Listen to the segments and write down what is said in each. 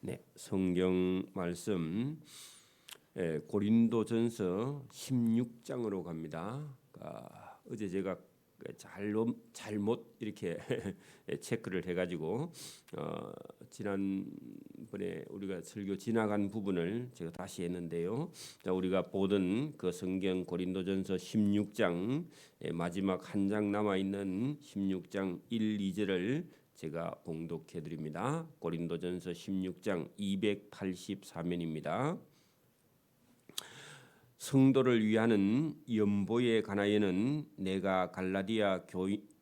네, 성경 말씀 고린도전서 16장으로 갑니다. 어제 제가 잘못 이렇게 체크를 해가지고 지난번에 우리가 설교 지나간 부분을 제가 다시 했는데요. 자, 우리가 보던 그 성경 고린도전서 16장 마지막 한 장 남아 있는 16장 1, 2절을 제가 봉독해 드립니다. 고린도전서 16장 284면입니다. 성도를 위하는 연보에 관하여는 내가 갈라디아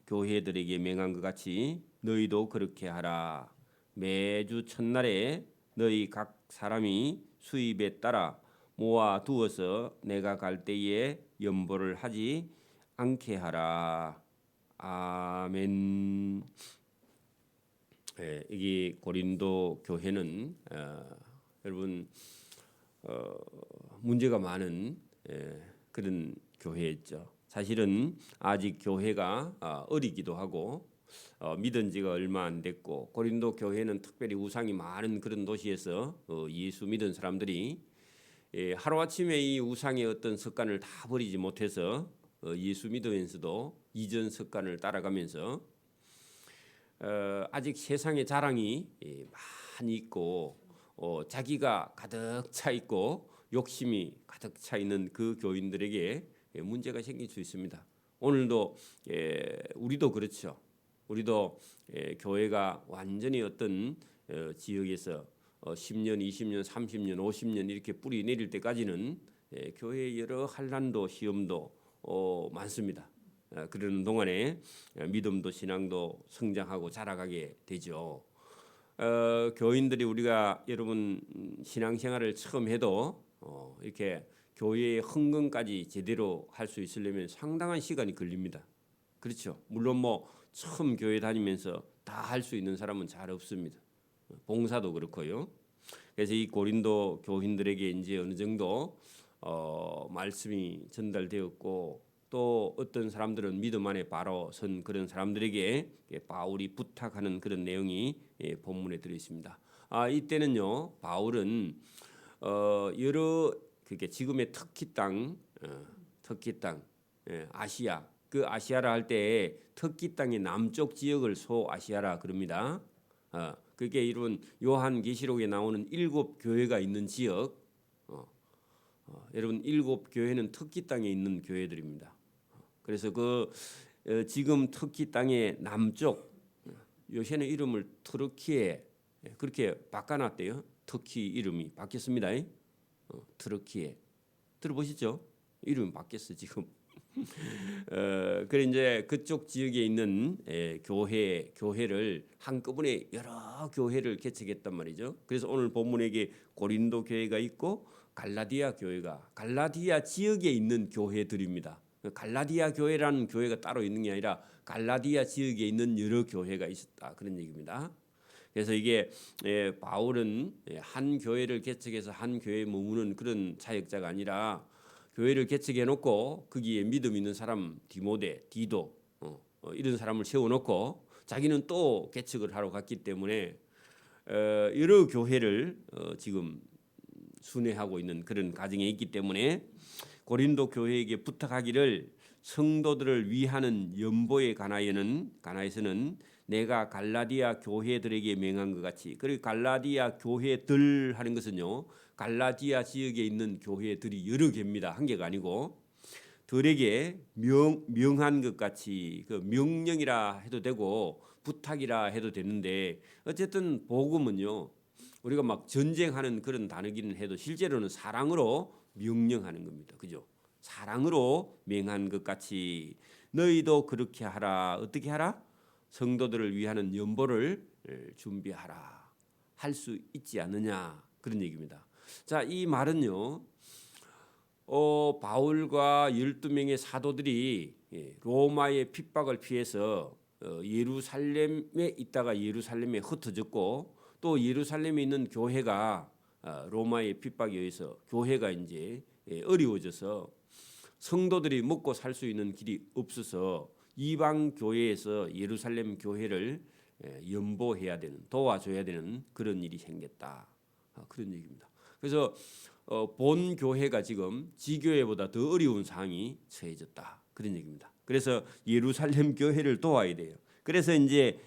교회들에게 맹한 것 같이 너희도 그렇게 하라. 매주 첫날에 너희 각 사람이 수입에 따라 모아 두어서 내가 갈 때에 연보를 하지 않게 하라. 아멘. 여기 고린도 교회는 여러분 문제가 많은 그런 교회였죠. 사실은 아직 교회가 어리기도 하고 믿은 지가 얼마 안 됐고, 고린도 교회는 특별히 우상이 많은 그런 도시에서 예수 믿은 사람들이 하루아침에 이 우상의 어떤 습관을 다 버리지 못해서 예수 믿으면서도 이전 습관을 따라가면서 아직 세상의 자랑이 많이 있고 자기가 가득 차 있고 욕심이 가득 차 있는 그 교인들에게 문제가 생길 수 있습니다. 오늘도 우리도 그렇죠. 우리도 교회가 완전히 어떤 지역에서 10년, 20년, 30년, 50년 이렇게 뿌리 내릴 때까지는 교회의 여러 환난도 시험도 많습니다. 그러는 동안에 믿음도 신앙도 성장하고 자라가게 되죠. 교인들이 우리가 여러분 신앙생활을 처음 해도 이렇게 교회의 헌금까지 제대로 할 수 있으려면 상당한 시간이 걸립니다. 그렇죠. 물론 뭐 처음 교회 다니면서 다 할 수 있는 사람은 잘 없습니다. 봉사도 그렇고요. 그래서 이 고린도 교인들에게 이제 어느 정도 말씀이 전달되었고, 또 어떤 사람들은 믿음 안에 바로 선 그런 사람들에게 바울이 부탁하는 그런 내용이 본문에 들어 있습니다. 이때는요, 바울은 여러 그게 지금의 터키 땅, 아시아, 그 아시아라 할 때 터키 땅의 남쪽 지역을 소아시아라 그럽니다. 그게 이런 요한계시록에 나오는 7 교회가 있는 지역. 여러분 7 교회는 터키 땅에 있는 교회들입니다. 그래서 지금 터키 땅의 남쪽, 요새는 이름을 터키에 그렇게 바꿔놨대요. 터키 이름이 바뀌었습니다. 터키에 들어보시죠? 이름이 바뀌었어 지금. 그래 이제 그쪽 지역에 있는 교회를 한꺼번에 여러 교회를 개척했단 말이죠. 그래서 오늘 본문에 고린도 교회가 있고 갈라디아 지역에 있는 교회들입니다. 갈라디아 교회라는 교회가 따로 있는 게 아니라 갈라디아 지역에 있는 여러 교회가 있었다 그런 얘기입니다. 그래서 이게 바울은 한 교회를 개척해서 한 교회에 머무는 그런 사역자가 아니라 교회를 개척해 놓고 거기에 믿음 있는 사람 디도 이런 사람을 세워놓고 자기는 또 개척을 하러 갔기 때문에 여러 교회를 지금 순회하고 있는 그런 과정에 있기 때문에 고린도 교회에게 부탁하기를 성도들을 위하는 연보에 관하여서는 내가 갈라디아 교회들에게 맹한 것 같이, 그리고 갈라디아 교회들 하는 것은요, 갈라디아 지역에 있는 교회들이 여러 개입니다. 한 개가 아니고 들에게 명한 것 같이, 그 명령이라 해도 되고 부탁이라 해도 되는데, 어쨌든 복음은요, 우리가 막 전쟁하는 그런 단어기는 해도 실제로는 사랑으로 명령하는 겁니다. 그죠? 사랑으로 명한 것 같이 너희도 그렇게 하라. 어떻게 하라? 성도들을 위하는 연보를 준비하라. 할 수 있지 않느냐 그런 얘기입니다. 자, 이 말은요, 바울과 12명의 사도들이 로마의 핍박을 피해서 예루살렘에 있다가 예루살렘에 흩어졌고, 또 예루살렘에 있는 교회가 로마의 핍박에 의해서 교회가 이제 어려워져서 성도들이 먹고 살 수 있는 길이 없어서 이방 교회에서 예루살렘 교회를 연보해야 되는, 도와줘야 되는 그런 일이 생겼다. 그런 얘기입니다. 그래서 본 교회가 지금 지교회보다 더 어려운 상황이 처해졌다. 그런 얘기입니다. 그래서 예루살렘 교회를 도와야 돼요. 그래서 이제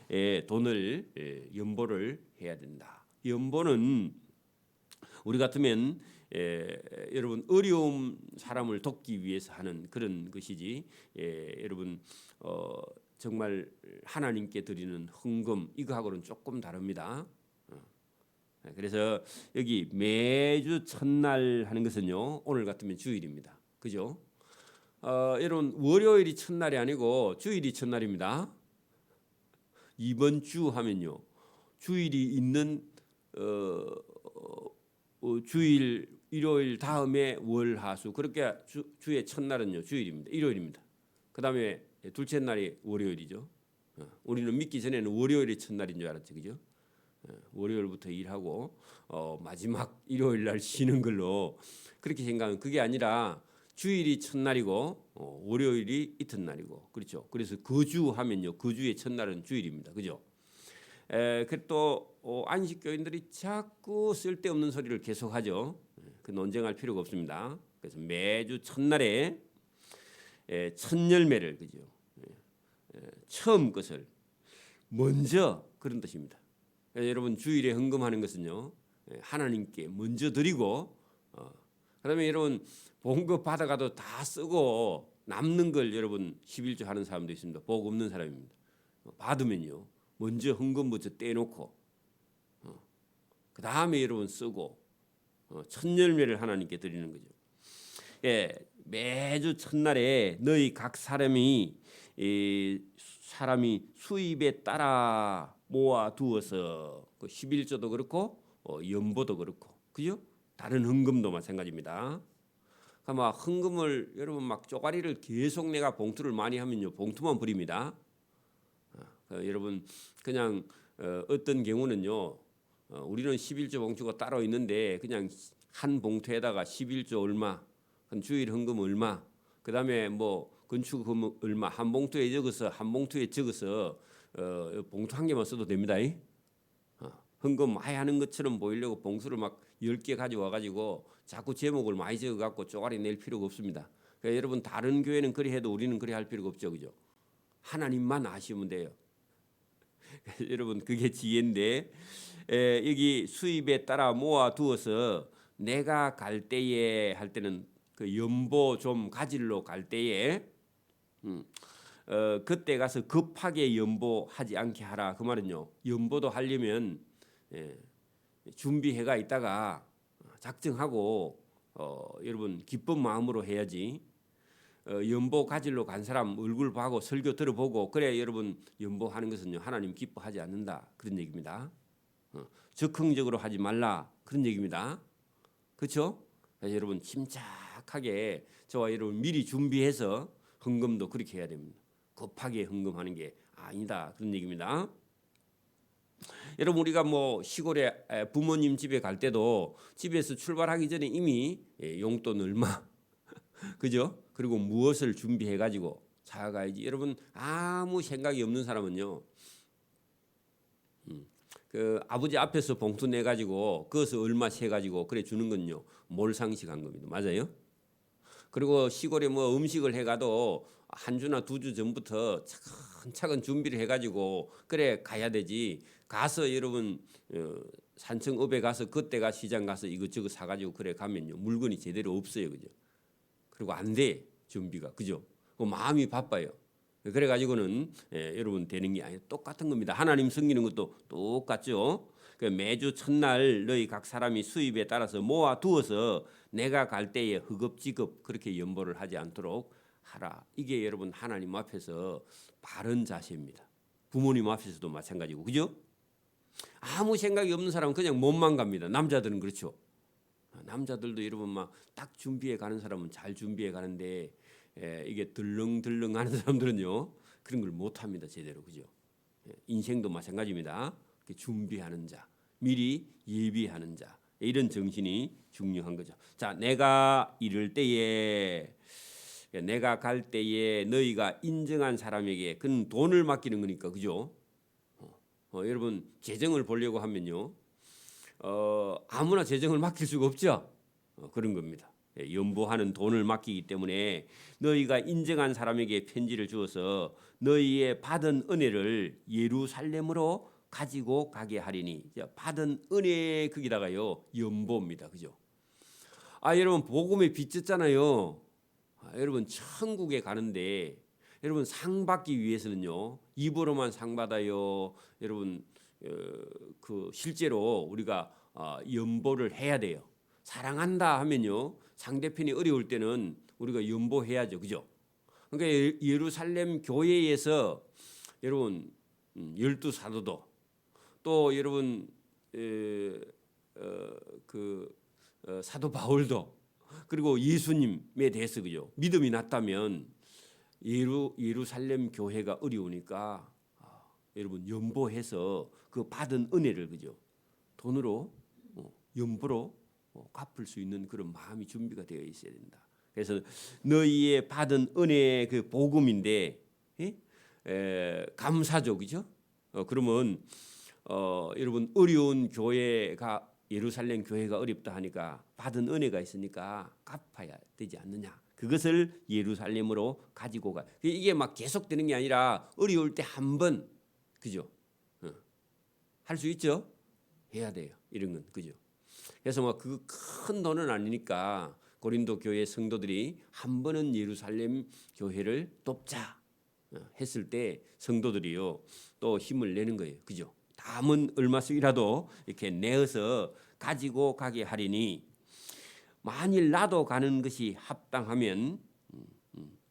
돈을 연보를 해야 된다. 연보는 우리 같으면 여러분 어려운 사람을 돕기 위해서 하는 그런 것이지 여러분 정말 하나님께 드리는 헌금 이거하고는 조금 다릅니다. 그래서 여기 매주 첫날 하는 것은요 오늘 같으면 주일입니다. 그죠? 여러분 월요일이 첫날이 아니고 주일이 첫날입니다. 이번 주 하면요 주일이 있는 주일 일요일 다음에 월화수 그렇게 주의 첫날은요 주일입니다. 일요일입니다. 그다음에 둘째 날이 월요일이죠. 우리는 믿기 전에는 월요일이 첫날인 줄 알았죠, 그죠? 월요일부터 일하고 마지막 일요일 날 쉬는 걸로 그렇게 생각하면 그게 아니라 주일이 첫날이고 월요일이 이튿날이고 그렇죠. 그래서 거주 하면요 거주의 첫날은 주일입니다, 그죠? 또 안식교인들이 자꾸 쓸데없는 소리를 계속하죠. 그 논쟁할 필요가 없습니다. 그래서 매주 첫날에 첫 열매를 그죠? 처음 것을 먼저 그런 뜻입니다. 여러분 주일에 헌금하는 것은요 하나님께 먼저 드리고 그다음에 여러분 봉급 받아가도 다 쓰고 남는 걸 여러분 11조 하는 사람도 있습니다. 복 없는 사람입니다. 받으면요 먼저 헌금부터 떼놓고 그 다음에 여러분 쓰고 첫 열매를 하나님께 드리는 거죠. 매주 첫날에 너희 각 사람이 수입에 따라 모아 두어서 그 11조도 그렇고 연보도 그렇고 그죠? 다른 헌금도 마찬가지입니다. 아마 헌금을 여러분 막 쪼가리를 계속 내가 봉투를 많이 하면요 봉투만 버립니다. 여러분 그냥 어떤 경우는요 우리는 11조 봉투가 따로 있는데 그냥 한 봉투에다가 11조 얼마, 한 주일 헌금 얼마, 그다음에 뭐 건축금 얼마 한 봉투에 적어서 봉투 한 개만 써도 됩니다. 헌금 많이 하는 것처럼 보이려고 봉투를 막 10개 가져와 가지고 자꾸 제목을 많이 적어 갖고 쪼가리 낼 필요가 없습니다. 그러니까 여러분 다른 교회는 그리 해도 우리는 그리 할 필요가 없죠. 그죠? 하나님만 아시면 돼요. 여러분 그게 지혜인데 여기 수입에 따라 모아 두어서 내가 갈 때에 할 때는 그 연보 좀 가지러 갈 때에 그때 가서 급하게 연보하지 않게 하라. 그 말은요 연보도 하려면 준비해가 있다가 작정하고 여러분 기쁜 마음으로 해야지. 연보 가지러 간 사람 얼굴 보고 설교 들어보고 그래 여러분 연보하는 것은요 하나님 기뻐하지 않는다 그런 얘기입니다. 적극적으로 하지 말라 그런 얘기입니다. 그렇죠? 여러분 침착하게 저와 여러분 미리 준비해서 헌금도 그렇게 해야 됩니다. 급하게 헌금하는 게 아니다 그런 얘기입니다. 여러분 우리가 뭐 시골에 부모님 집에 갈 때도 집에서 출발하기 전에 이미 용돈 얼마 그죠? 그리고 무엇을 준비해 가지고 자가야지. 여러분 아무 생각이 없는 사람은요. 그 아버지 앞에서 봉투 내 가지고 그것을 얼마 세 가지고 그래 주는 건요. 몰상식한 겁니다. 맞아요? 그리고 시골에 뭐 음식을 해 가도 한 주나 두 주 전부터 차근차근 준비를 해 가지고 그래 가야 되지. 가서 여러분 산청읍에 가서 그때가 시장 가서 이것저것 사 가지고 그래 가면요. 물건이 제대로 없어요. 그죠? 그리고 안 돼 준비가 그죠? 마음이 바빠요. 그래 가지고는 여러분 되는 게 아니에요. 똑같은 겁니다. 하나님 섬기는 것도 똑같죠. 매주 첫날 너희 각 사람이 수입에 따라서 모아 두어서 내가 갈 때에 허겁지겁 그렇게 연보를 하지 않도록 하라. 이게 여러분 하나님 앞에서 바른 자세입니다. 부모님 앞에서도 마찬가지고 그죠? 아무 생각이 없는 사람은 그냥 몸만 갑니다. 남자들은 그렇죠. 남자들도 여러분 막 딱 준비해 가는 사람은 잘 준비해 가는데 이게 들렁들렁 하는 사람들은요 그런 걸 못합니다 제대로 그죠? 인생도 마찬가지입니다. 준비하는 자, 미리 예비하는 자 이런 정신이 중요한 거죠. 자, 내가 이럴 때에 내가 갈 때에 너희가 인정한 사람에게 그는 돈을 맡기는 거니까 그죠? 여러분 재정을 보려고 하면요. 아무나 재정을 맡길 수가 없죠. 그런 겁니다. 연보하는 돈을 맡기기 때문에 너희가 인정한 사람에게 편지를 주어서 너희의 받은 은혜를 예루살렘으로 가지고 가게 하리니. 받은 은혜 거기다가요 연보입니다. 그죠? 여러분 복음에 빚졌잖아요. 여러분 천국에 가는데 여러분 상 받기 위해서는요 입으로만 상 받아요. 여러분 그 실제로 우리가 연보를 해야 돼요. 사랑한다 하면요 상대편이 어려울 때는 우리가 연보해야죠. 그죠? 그러니까 예루살렘 교회에서 여러분 12사도도 또 여러분 사도 바울도 그리고 예수님에 대해서 그죠 믿음이 났다면 예루살렘 교회가 어려우니까 여러분 연보해서 그 받은 은혜를 그죠 돈으로 연보로 갚을 수 있는 그런 마음이 준비가 되어 있어야 된다. 그래서 너희의 받은 은혜의 그 복음인데 감사죠, 그죠? 그러면 여러분 어려운 교회가 예루살렘 교회가 어렵다 하니까 받은 은혜가 있으니까 갚아야 되지 않느냐. 그것을 예루살렘으로 가지고 가. 이게 막 계속되는 게 아니라 어려울 때 한 번 그죠? 할 수 있죠? 해야 돼요. 이런 건 그죠? 그래서 뭐 그 큰 돈은 아니니까 고린도 교회 성도들이 한 번은 예루살렘 교회를 돕자 했을 때 성도들이요 또 힘을 내는 거예요. 그죠? 남은 얼마씩이라도 이렇게 내어서 가지고 가게 하리니 만일 나도 가는 것이 합당하면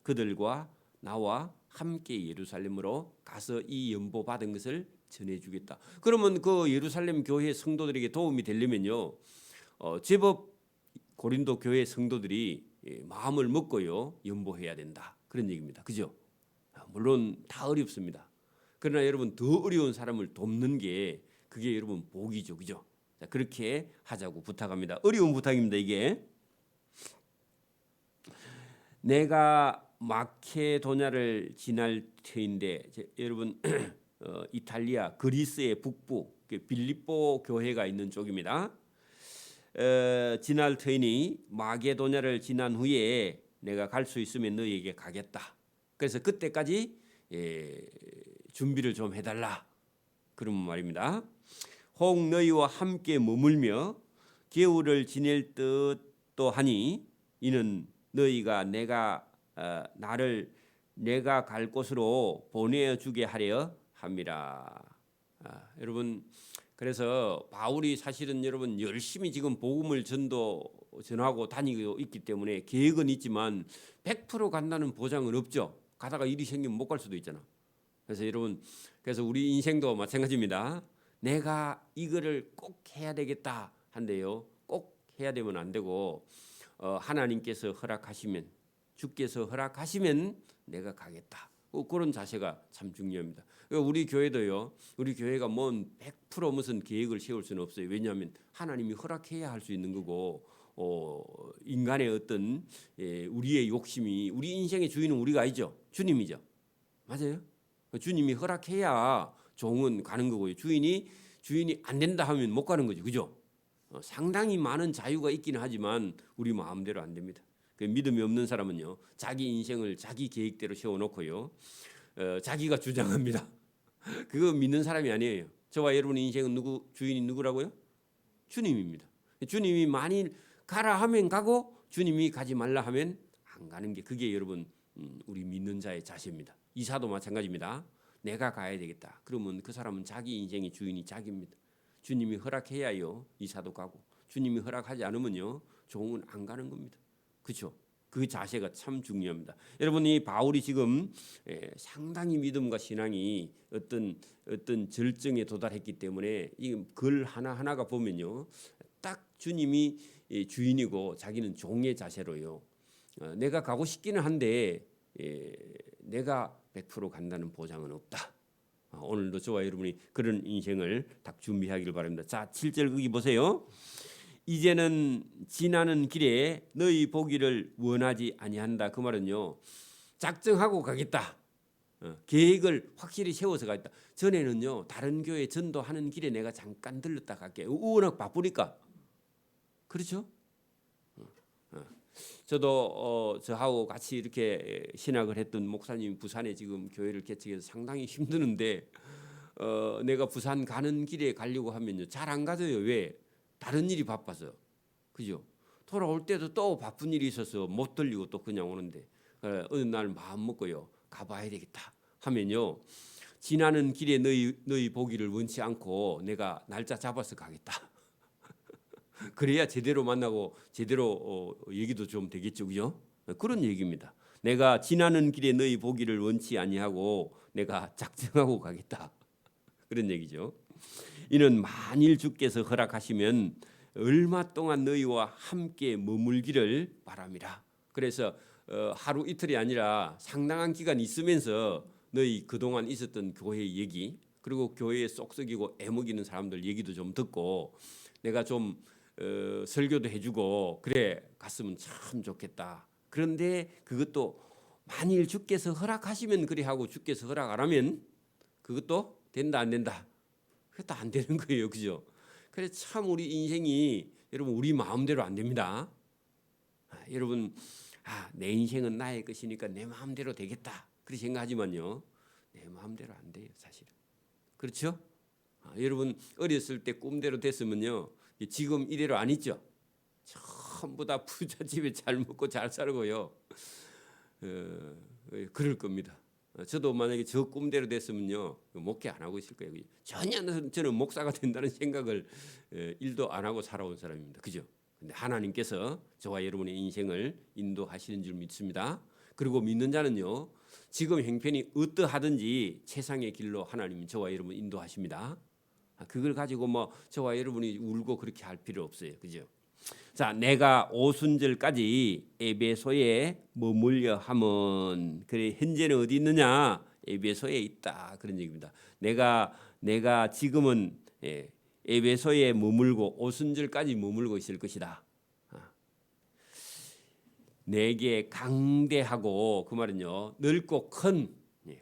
그들과 나와 함께 예루살렘으로 가서 이 연보 받은 것을 전해주겠다. 그러면 그 예루살렘 교회 성도들에게 도움이 되려면요 제법 고린도 교회 성도들이 마음을 먹고요 연보해야 된다. 그런 얘기입니다. 그죠? 물론 다 어렵습니다. 그러나 여러분 더 어려운 사람을 돕는 게 그게 여러분 복이죠. 그죠? 자, 그렇게 하자고 부탁합니다. 어려운 부탁입니다. 이게 내가 마케도냐를 지날 터인데 여러분 이탈리아 그리스의 북부 빌립보 교회가 있는 쪽입니다. 지날 터이니 마게도냐를 지난 후에 내가 갈 수 있으면 너희에게 가겠다. 그래서 그때까지 준비를 좀 해달라. 그런 말입니다. 혹 너희와 함께 머물며 겨울을 지낼 듯도 하니 이는 너희가 나를 내가 갈 곳으로 보내주게 하려 함이라. 여러분 그래서 바울이 사실은 여러분 열심히 지금 복음을 전하고 다니고 있기 때문에 계획은 있지만 100% 간다는 보장은 없죠. 가다가 일이 생기면 못 갈 수도 있잖아. 그래서 여러분 그래서 우리 인생도 마찬가지입니다. 내가 이거를 꼭 해야 되겠다 한데요. 꼭 해야 되면 안 되고 하나님께서 허락하시면 주께서 허락하시면 내가 가겠다. 그런 자세가 참 중요합니다. 우리 교회도요. 우리 교회가 뭐 100% 무슨 계획을 세울 수는 없어요. 왜냐하면 하나님이 허락해야 할 수 있는 거고 인간의 어떤 우리의 욕심이 우리 인생의 주인은 우리가 아니죠. 주님이죠. 맞아요. 주님이 허락해야 종은 가는 거고요. 주인이 안 된다 하면 못 가는 거죠. 그죠? 상당히 많은 자유가 있기는 하지만 우리 마음대로 안 됩니다. 믿음이 없는 사람은요. 자기 인생을 자기 계획대로 세워놓고요. 자기가 주장합니다. 그거 믿는 사람이 아니에요. 저와 여러분의 인생은 주인이 누구라고요? 주님입니다. 주님이 만일 가라 하면 가고 주님이 가지 말라 하면 안 가는 게 그게 여러분 우리 믿는 자의 자세입니다. 이사도 마찬가지입니다. 내가 가야 되겠다. 그러면 그 사람은 자기 인생의 주인이 자기입니다. 주님이 허락해야요 이사도 가고 주님이 허락하지 않으면요 종은 안 가는 겁니다. 그렇죠? 그 자세가 참 중요합니다. 여러분 이 바울이 지금 상당히 믿음과 신앙이 어떤 절정에 도달했기 때문에 이 글 하나하나가 보면요 딱 주님이 주인이고 자기는 종의 자세로요 내가 가고 싶기는 한데 내가 100% 간다는 보장은 없다. 오늘도 저와 여러분이 그런 인생을 딱 준비하기를 바랍니다. 자, 7절 거기 보세요. 이제는 지나는 길에 너희 보기를 원하지 아니한다. 그 말은요. 작정하고 가겠다. 계획을 확실히 세워서 가겠다. 전에는요. 다른 교회 전도하는 길에 내가 잠깐 들렀다 갈게. 워낙 바쁘니까. 그렇죠? 저도 저하고 같이 이렇게 신학을 했던 목사님 부산에 지금 교회를 개척해서 상당히 힘드는데 내가 부산 가는 길에 가려고 하면요 잘 안 가져요. 왜? 다른 일이 바빠서. 그죠? 돌아올 때도 또 바쁜 일이 있어서 못 들리고 또 그냥 오는데 어느 날 마음 먹고요 가봐야 되겠다 하면요 지나는 길에 너희 보기를 원치 않고 내가 날짜 잡아서 가겠다. 그래야 제대로 만나고 제대로 얘기도 좀 되겠죠, 그죠? 그런 얘기입니다. 내가 지나는 길에 너희 보기를 원치 아니하고 내가 작정하고 가겠다. 그런 얘기죠. 이는 만일 주께서 허락하시면 얼마 동안 너희와 함께 머물기를 바람이라. 그래서 하루 이틀이 아니라 상당한 기간 있으면서 너희 그동안 있었던 교회 얘기 그리고 교회에 쏙썩이고 애먹이는 사람들 얘기도 좀 듣고 내가 좀 설교도 해주고 그래 갔으면 참 좋겠다. 그런데 그것도 만일 주께서 허락하시면 그래 하고 주께서 허락 안 하면 그것도 된다 안 된다. 그것도 안 되는 거예요, 그죠? 그래서 참 우리 인생이 여러분 우리 마음대로 안 됩니다. 여러분 내 인생은 나의 것이니까 내 마음대로 되겠다. 그렇게 생각하지만요, 내 마음대로 안 돼요, 사실은. 그렇죠? 여러분 어렸을 때 꿈대로 됐으면요, 지금 이대로 안 있죠. 전부 다 부잣집에 잘 먹고 잘 살고요. 그럴 겁니다. 저도 만약에 저 꿈대로 됐으면요 목회 안 하고 있을 거예요. 전혀 저는 목사가 된다는 생각을 일도 안 하고 살아온 사람입니다. 그죠? 근데 하나님께서 저와 여러분의 인생을 인도하시는 줄 믿습니다. 그리고 믿는 자는요 지금 형편이 어떠하든지 최상의 길로 하나님이 저와 여러분 인도하십니다. 그걸 가지고 뭐 저와 여러분이 울고 그렇게 할 필요 없어요. 그죠? 자, 내가 오순절까지 에베소에 머물려 함은 그래 현재는 어디 있느냐? 에베소에 있다. 그런 얘기입니다. 내가 지금은 에베소에 머물고 오순절까지 머물고 있을 것이다. 내게 강대하고 그 말은요 넓고 큰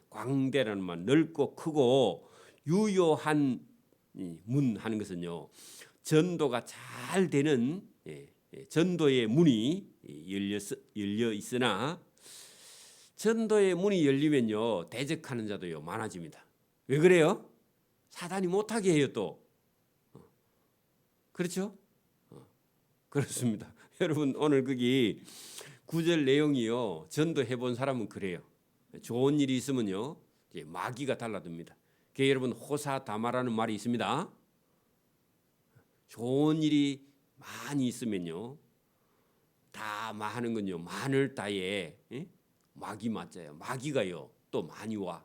광대라는 말 넓고 크고 유효한 문 하는 것은요 전도가 잘 되는 전도의 문이 열려 있으나 전도의 문이 열리면요 대적하는 자도요 많아집니다. 왜 그래요? 사단이 못하게 해요 또. 그렇죠? 그렇습니다. 여러분 오늘 거기 구절 내용이요 전도해 본 사람은 그래요. 좋은 일이 있으면요 마귀가 달라듭니다. 그 여러분 호사다마라는 말이 있습니다. 좋은 일이 많이 있으면요 다마하는 건요 마늘 따에 마귀 맞아요. 마귀가요 또 많이 와.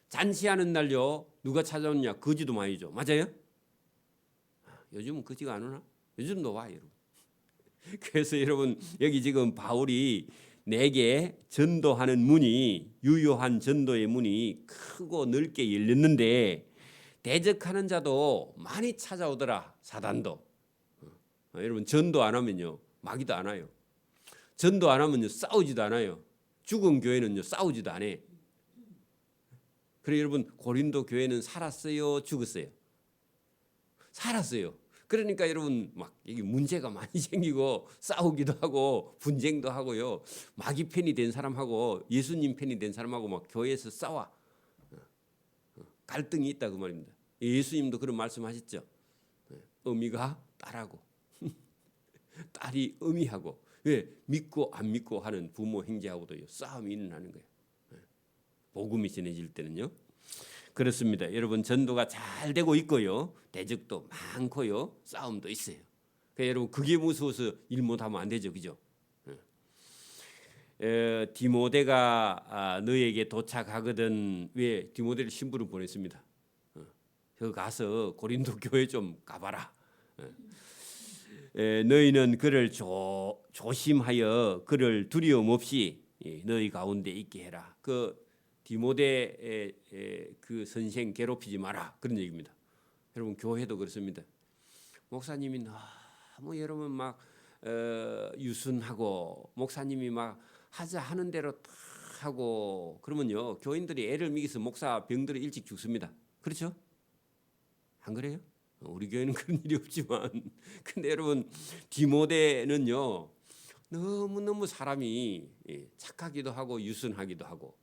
잔치하는 날요 누가 찾아오느냐 거지도 많이 죠. 맞아요? 요즘은 거지가 안 오나? 요즘도 와 여러분. 그래서 여러분 여기 지금 바울이 내게 전도하는 문이 유효한 전도의 문이 크고 넓게 열렸는데 대적하는 자도 많이 찾아오더라. 사단도. 여러분 전도 안 하면요 마귀도 안 와요. 전도 안 하면요 싸우지도 않아요. 죽은 교회는요 싸우지도 안 해. 그래 여러분 고린도 교회는 살았어요 죽었어요? 살았어요. 그러니까 여러분 막 여기 문제가 많이 생기고 싸우기도 하고 분쟁도 하고요. 마귀 편이 된 사람하고 예수님 편이 된 사람하고 막 교회에서 싸워. 갈등이 있다 그 말입니다. 예수님도 그런 말씀하셨죠. 어미가 딸하고 딸이 어미하고 왜 믿고 안 믿고 하는 부모 형제하고도 싸움이 일어나는 거예요. 복음이 전해질 때는요. 그렇습니다. 여러분 전도가 잘 되고 있고요. 대적도 많고요. 싸움도 있어요. 그러니까 여러분 그게 무서워서 일 못하면 안 되죠. 그죠? 디모데가 너에게 도착하거든. 왜 디모데를 신부를 보냈습니다. 그 가서 고린도 교회 좀 가봐라. 너희는 그를 조심하여 그를 두려움 없이 너희 가운데 있게 해라. 그 디모데 그 선생 괴롭히지 마라 그런 얘기입니다. 여러분 교회도 그렇습니다. 목사님이 너무 여러분 막 유순하고 목사님이 막 하자 하는 대로 다 하고 그러면요 교인들이 애를 먹여서 목사 병들이 일찍 죽습니다. 그렇죠? 안 그래요? 우리 교회는 그런 일이 없지만 근데 여러분 디모데는요 너무너무 사람이 착하기도 하고 유순하기도 하고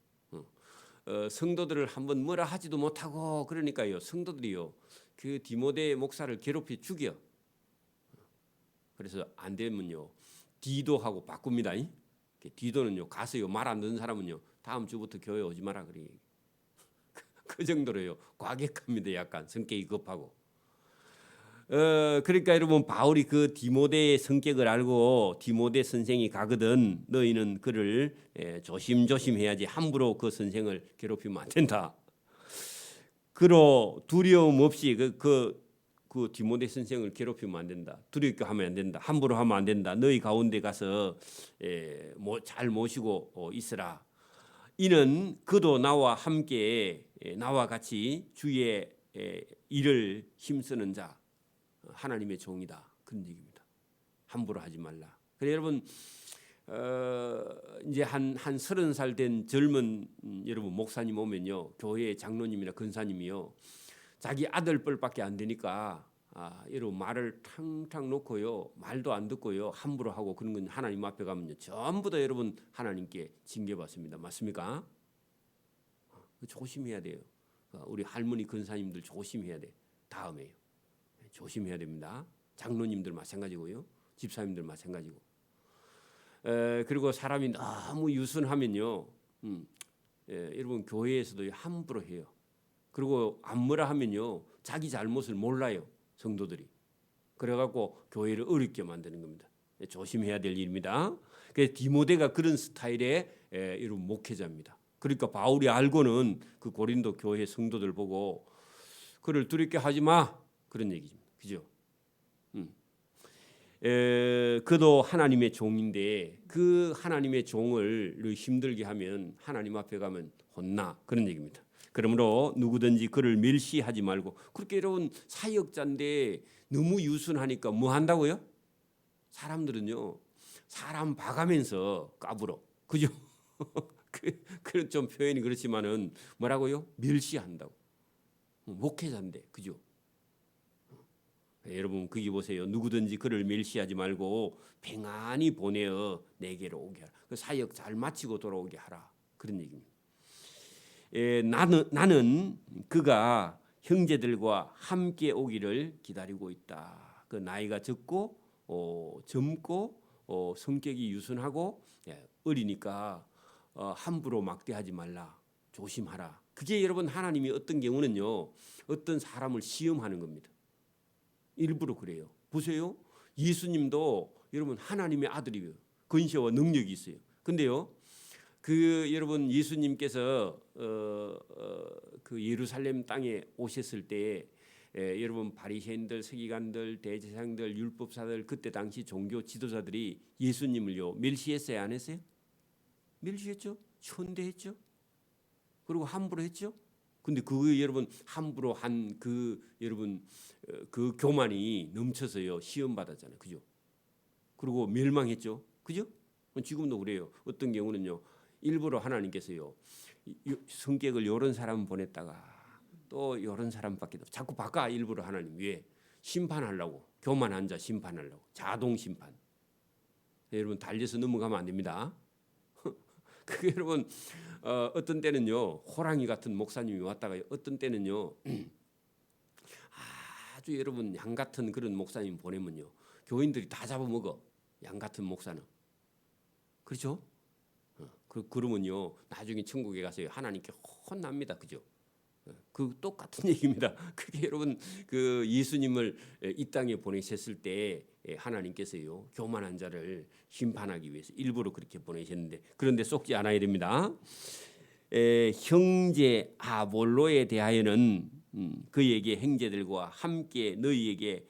성도들을 한번 뭐라 하지도 못하고 그러니까요 성도들이요 그 디모데 목사를 괴롭히 죽여. 그래서 안 되면요 디도하고 바꿉니다. 디도는요 가서요 말 안 듣는 사람은요 다음 주부터 교회 오지 마라 그래. 그 정도로요 과격합니다. 약간 성격이 급하고. 그러니까 여러분 바울이 그 디모데의 성격을 알고 디모데 선생이 가거든 너희는 그를 조심조심해야지 함부로 그 선생을 괴롭히면 안 된다. 그로 두려움 없이 그 디모데 선생을 괴롭히면 안 된다. 두렵게 하면 안 된다. 함부로 하면 안 된다. 너희 가운데 가서 잘 모시고 있으라. 이는 그도 나와 함께 나와 같이 주의 일을 힘쓰는 자 하나님의 종이다. 그런 얘기입니다. 함부로 하지 말라. 그래 여러분 이제 한 30살 된 젊은 여러분 목사님 오면요 교회 장로님이나 권사님이요 자기 아들 뻘밖에 안 되니까 여러분 말을 탕탕 놓고요 말도 안 듣고요 함부로 하고 그런 건 하나님 앞에 가면요 전부 다 여러분 하나님께 징계받습니다. 맞습니까? 조심해야 돼요. 우리 할머니 권사님들 조심해야 돼. 다음에요 조심해야 됩니다. 장로님들 마찬가지고요 집사님들 마찬가지고. 그리고 사람이 너무 유순하면요 여러분 교회에서도 함부로 해요. 그리고 안 뭐라 하면요 자기 잘못을 몰라요 성도들이. 그래갖고 교회를 어렵게 만드는 겁니다. 조심해야 될 일입니다. 그래서 디모데가 그런 스타일의 여러분 목회자입니다. 그러니까 바울이 알고는 그 고린도 교회 성도들 보고 그를 두렵게 하지 마 그런 얘기입니다. 그죠? 그도 하나님의 종인데 그 하나님의 종을 힘들게 하면 하나님 앞에 가면 혼나 그런 얘기입니다. 그러므로 누구든지 그를 멸시하지 말고. 그렇게 여러분 사역자인데 너무 유순하니까 뭐 한다고요? 사람들은요 사람 봐가면서 까불어. 그죠? 그런 좀 표현이 그렇지만은 뭐라고요? 멸시한다고. 목회자인데 그죠? 여러분 거기 보세요. 누구든지 그를 멸시하지 말고 평안히 보내어 내게로 오게 하라. 그 사역 잘 마치고 돌아오게 하라. 그런 얘기입니다. 나는 그가 형제들과 함께 오기를 기다리고 있다. 그 나이가 적고 젊고 성격이 유순하고 어리니까 함부로 막대하지 말라. 조심하라. 그게 여러분 하나님이 어떤 경우는요. 어떤 사람을 시험하는 겁니다. 일부러 그래요. 보세요. 예수님도 여러분 하나님의 아들이에요. 권세와 능력이 있어요. 근데요. 그 여러분 예수님께서 그 예루살렘 땅에 오셨을 때 여러분 바리새인들, 서기관들, 대제사장들, 율법사들 그때 당시 종교 지도자들이 예수님을요 멸시했어요, 안 했어요? 멸시했죠. 천대했죠. 그리고 함부로 했죠. 근데 그 여러분 함부로 한 그 여러분 그 교만이 넘쳐서요 시험 받았잖아요, 그죠? 그리고 멸망했죠, 그죠? 지금도 그래요. 어떤 경우는요 일부러 하나님께서요 성격을 이런 사람 보냈다가 또 이런 사람밖에 없어. 자꾸 바꿔 일부러 하나님. 왜? 심판하려고. 교만한 자 심판하려고. 자동 심판. 여러분 달려서 넘어가면 안 됩니다. 그게 여러분 어떤 때는요 호랑이 같은 목사님이 왔다가 어떤 때는요 아주 여러분 양 같은 그런 목사님 보내면요 교인들이 다 잡아먹어. 양 같은 목사는. 그렇죠? 그러면요 나중에 천국에 가서 하나님께 혼납니다. 그죠? 그 똑같은 얘기입니다. 그게 여러분 그 예수님을 이 땅에 보내셨을 때 하나님께서요 교만한 자를 심판하기 위해서 일부러 그렇게 보내셨는데 그런데 속지 않아야 됩니다. 형제 아볼로에 대하여는 그에게 형제들과 함께 너희에게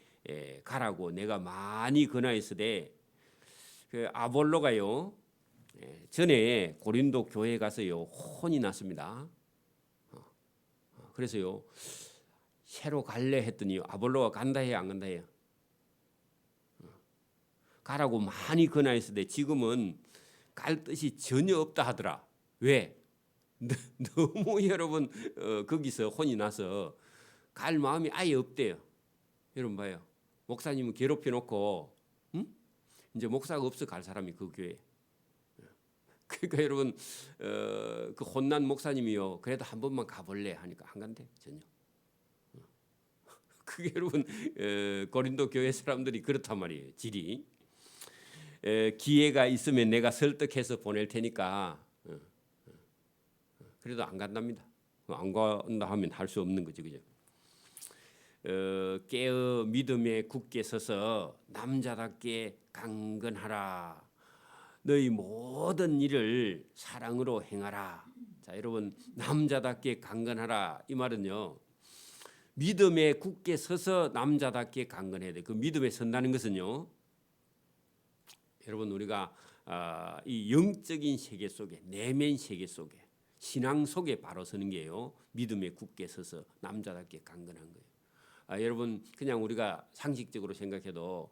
가라고 내가 많이 권하였으되 그 아볼로가요 전에 고린도 교회에 가서요 혼이 났습니다. 그래서요 새로 갈래 했더니 아볼로가 간다 해요, 안 간다 해요? 가라고 많이 권하였으되 지금은 갈 뜻이 전혀 없다 하더라. 왜? 너무 여러분 거기서 혼이 나서 갈 마음이 아예 없대요. 여러분 봐요. 목사님은 괴롭혀 놓고 이제 목사가 없어 갈 사람이 그 교회. 그러니까 여러분 그 혼난 목사님이요. 그래도 한 번만 가볼래 하니까 안 간대 전혀. 그게 여러분 고린도 교회 사람들이 그렇단 말이에요. 질이. 기회가 있으면 내가 설득해서 보낼 테니까 그래도 안 간답니다. 안 간다 하면 할 수 없는 거죠, 그죠? 깨어 믿음에 굳게 서서 남자답게 강건하라. 너희 모든 일을 사랑으로 행하라. 자, 여러분 남자답게 강건하라 이 말은요. 믿음에 굳게 서서 남자답게 강건해야 돼. 그 믿음에 선다는 것은요. 여러분 우리가 이 영적인 세계 속에 내면 세계 속에 신앙 속에 바로 서는 게요. 믿음에 굳게 서서 남자답게 강건한 거예요. 여러분 그냥 우리가 상식적으로 생각해도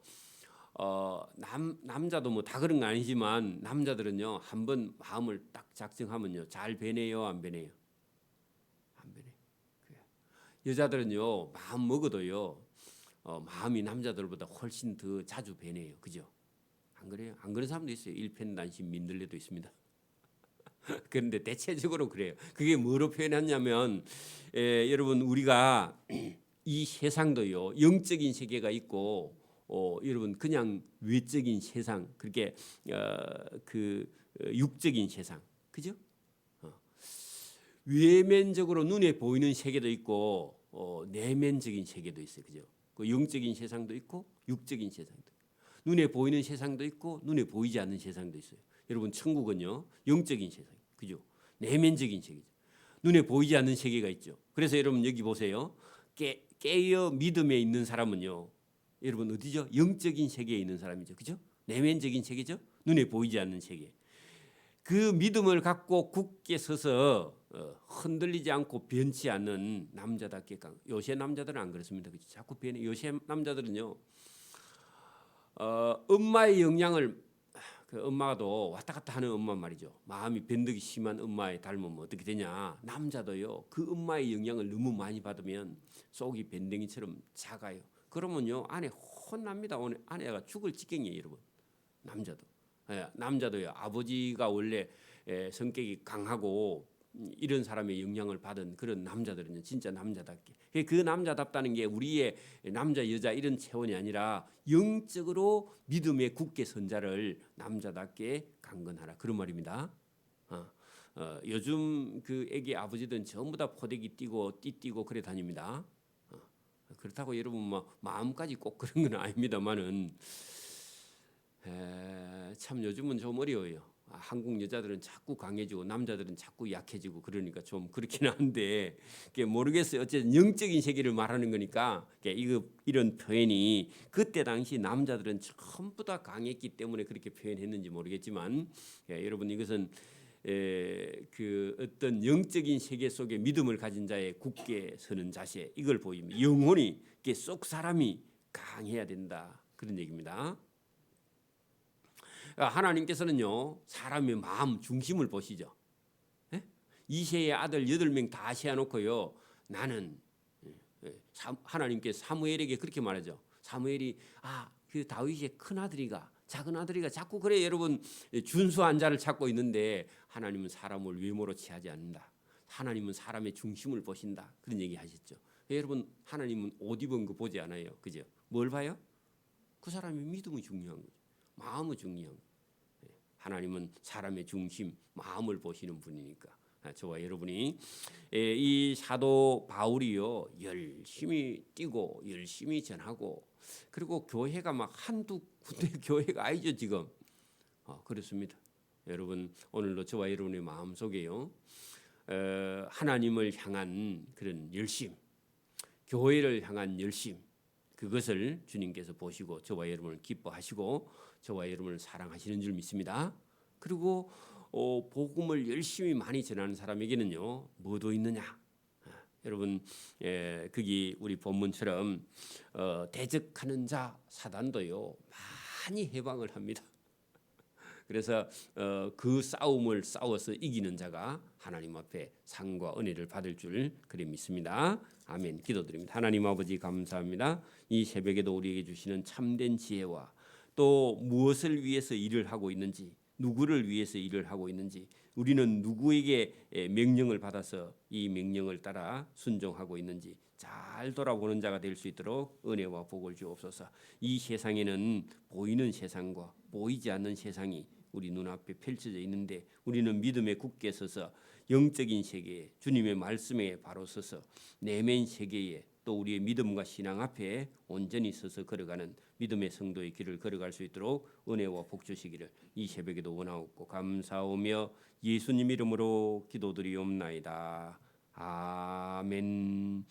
남자도 뭐 다 그런 거 아니지만 남자들은요 한번 마음을 딱 작정하면요 잘 변해요 안 변해요? 안 변해. 여자들은요 마음 먹어도요 마음이 남자들보다 훨씬 더 자주 변해요, 그죠? 안 그래요? 안 그런 사람도 있어요. 일편단심 민들레도 있습니다. 그런데 대체적으로 그래요. 그게 뭐로 표현하냐면 여러분 우리가 이 세상도요 영적인 세계가 있고 여러분 그냥 외적인 세상 그렇게 그 육적인 세상 그죠? 외면적으로 눈에 보이는 세계도 있고 내면적인 세계도 있어요, 그죠? 그 영적인 세상도 있고 육적인 세상도 있고. 눈에 보이는 세상도 있고 눈에 보이지 않는 세상도 있어요. 여러분 천국은요 영적인 세상, 그죠? 내면적인 세계죠. 눈에 보이지 않는 세계가 있죠. 그래서 여러분 여기 보세요. 깨어 믿음에 있는 사람은요. 여러분 어디죠? 영적인 세계에 있는 사람이죠, 그죠? 내면적인 세계죠. 눈에 보이지 않는 세계. 그 믿음을 갖고 굳게 서서 흔들리지 않고 변치 않는 남자답게 요새 남자들은 안 그렇습니다, 그죠? 자꾸 변해. 요새 남자들은요. 엄마의 영향을 그 엄마도 왔다 갔다 하는 엄마 말이죠. 마음이 변덕이 심한 엄마에 닮으면 어떻게 되냐? 남자도요. 그 엄마의 영향을 너무 많이 받으면 속이 변댕이처럼 작아요. 그러면요 아내 혼납니다. 오늘 아내가 죽을 지경이에요, 여러분. 남자도. 남자도요. 아버지가 원래 성격이 강하고 이런 사람의 영향을 받은 그런 남자들은요 진짜 남자답게 그 남자답다는 게 우리의 남자 여자 이런 체온이 아니라 영적으로 믿음에 굳게 선 자를 남자답게 강건하라 그런 말입니다. 요즘 그 애기 아버지들은 전부 다 포대기 띠고 띠띠고 그래 다닙니다. 그렇다고 여러분 뭐 마음까지 꼭 그런 건 아닙니다만은 참 요즘은 좀 어려워요. 한국 여자들은 자꾸 강해지고 남자들은 자꾸 약해지고 그러니까 좀 그렇긴 한데 모르겠어요. 어쨌든 영적인 세계를 말하는 거니까 이런 표현이 그때 당시 남자들은 전부 다 강했기 때문에 그렇게 표현했는지 모르겠지만 여러분 이것은 그 어떤 영적인 세계 속에 믿음을 가진 자의 굳게 서는 자세 이걸 보입니다. 영혼이 속 사람이 강해야 된다 그런 얘기입니다. 하나님께서는요 사람의 마음 중심을 보시죠. 이새의 아들 8명 다 세워놓고요 나는 하나님께서 사무엘에게 그렇게 말하죠. 사무엘이 그 다윗의 큰 아들이가 작은 아들이가 자꾸 그래 여러분 준수한 자를 찾고 있는데 하나님은 사람을 외모로 취하지 않는다. 하나님은 사람의 중심을 보신다. 그런 얘기 하셨죠. 여러분 하나님은 옷 입은 거 보지 않아요. 그죠? 뭘 봐요? 그 사람의 믿음이 중요한 거죠. 마음이 중요한 거예요. 하나님은 사람의 중심, 마음을 보시는 분이니까 저와 여러분이 이 사도 바울이요 열심히 뛰고 열심히 전하고 그리고 교회가 막 한두 군데 교회가 아니죠 지금. 그렇습니다. 여러분 오늘도 저와 여러분의 마음 속에요 하나님을 향한 그런 열심, 교회를 향한 열심. 그것을 주님께서 보시고 저와 여러분을 기뻐하시고 저와 여러분을 사랑하시는 줄 믿습니다. 그리고 복음을 열심히 많이 전하는 사람에게는요 뭐도 있느냐? 여러분 거기 우리 본문처럼 대적하는 자 사단도요 많이 해방을 합니다. 그래서 그 싸움을 싸워서 이기는 자가 하나님 앞에 상과 은혜를 받을 줄 그리 믿습니다. 아멘. 기도드립니다. 하나님 아버지 감사합니다. 이 새벽에도 우리에게 주시는 참된 지혜와 또 무엇을 위해서 일을 하고 있는지, 누구를 위해서 일을 하고 있는지, 우리는 누구에게 명령을 받아서 이 명령을 따라 순종하고 있는지 잘 돌아보는 자가 될 수 있도록 은혜와 복을 주옵소서. 이 세상에는 보이는 세상과 보이지 않는 세상이 우리 눈앞에 펼쳐져 있는데 우리는 믿음에 굳게 서서 영적인 세계에 주님의 말씀에 바로 서서 내면 세계에 또 우리의 믿음과 신앙 앞에 온전히 서서 걸어가는 믿음의 성도의 길을 걸어갈 수 있도록 은혜와 복 주시기를 이 새벽에도 원하옵고 감사하며 예수님 이름으로 기도드리옵나이다. 아멘.